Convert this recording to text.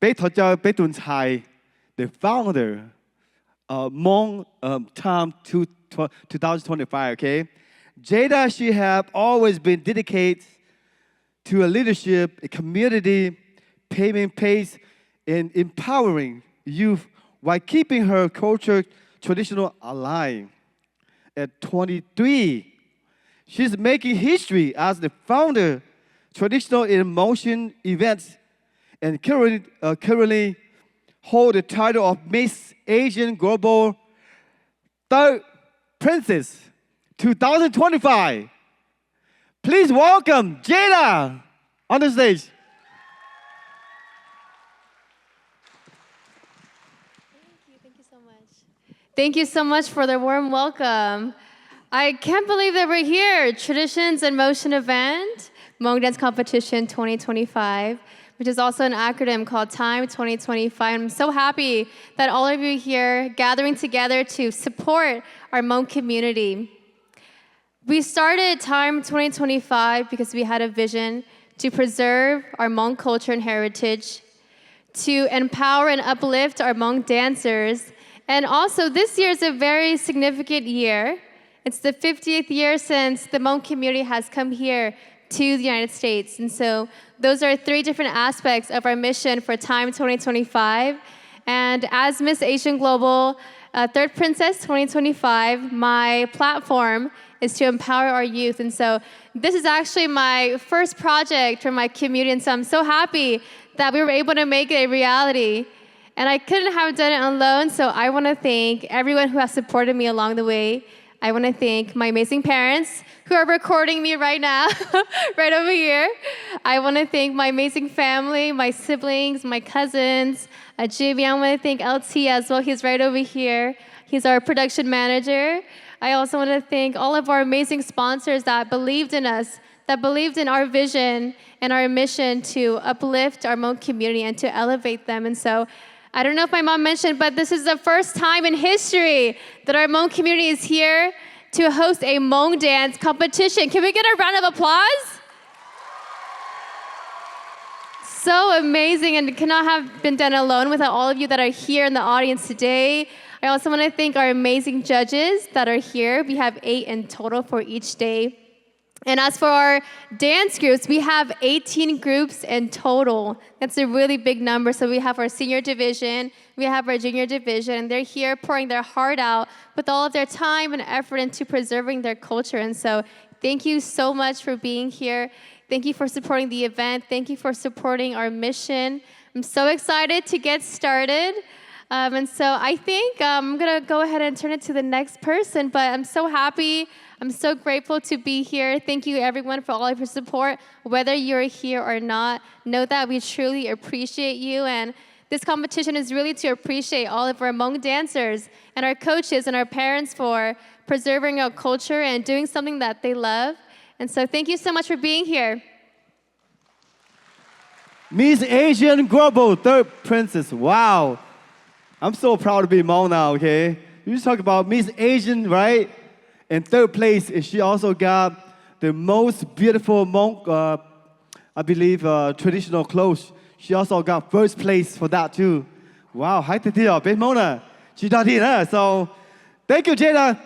Thai, the founder of Hmong Time 2025, okay? Jada, she have always been dedicated to a leadership, a community, paving pace, and empowering youth while keeping her culture traditional alive. At 23, she's making history as the founder traditional in motion events and currently hold the title of Miss Asian Global Third Princess 2025. Please welcome Jada on the stage. Thank you so much. Thank you so much for the warm welcome. I can't believe that we're here. Traditions in Motion event, Hmong Dance Competition 2025, which is also an acronym called Time 2025. I'm so happy that all of you here gathering together to support our Hmong community. We started Time 2025 because we had a vision to preserve our Hmong culture and heritage, to empower and uplift our Hmong dancers. And also, this year is a very significant year. It's the 50th year since the Hmong community has come here to the United States. And so those are three different aspects of our mission for Time 2025. And as Miss Asian Global Third Princess 2025, my platform is to empower our youth. And so this is actually my first project for my community. And so I'm so happy that we were able to make it a reality. And I couldn't have done it alone, so I want to thank everyone who has supported me along the way. I want to thank my amazing parents who are recording me right now, right over here. I want to thank my amazing family, my siblings, my cousins, Jimmy. I want to thank LT as well. He's right over here. He's our production manager. I also want to thank all of our amazing sponsors that believed in us, that believed in our vision and our mission to uplift our Hmong community and to elevate them. And so I don't know if my mom mentioned, but this is the first time in history that our Hmong community is here to host a Hmong dance competition. Can we get a round of applause? So amazing, and it cannot have been done alone without all of you that are here in the audience today. I also want to thank our amazing judges that are here. We have 8 in total for each day. And as for our dance groups, we have 18 groups in total. That's a really big number. So we have our senior division, we have our junior division, and they're here pouring their heart out with all of their time and effort into preserving their culture. And so thank you so much for being here. Thank you for supporting the event. Thank you for supporting our mission. I'm so excited to get started. And so I think I'm going to go ahead and turn it to the next person, but I'm so happy. I'm so grateful to be here. Thank you, everyone, for all of your support. Whether you're here or not, know that we truly appreciate you. And this competition is really to appreciate all of our Hmong dancers and our coaches and our parents for preserving our culture and doing something that they love. And so thank you so much for being here. Miss Asian Global Third Princess, wow. I'm so proud to be Hmong now, okay? You just talk about Miss Asian, right? In third place, she also got the most beautiful Hmong, I believe, traditional clothes. She also got first place for that too. Wow, hi to you, Mona. She's not here, so thank you, Jada.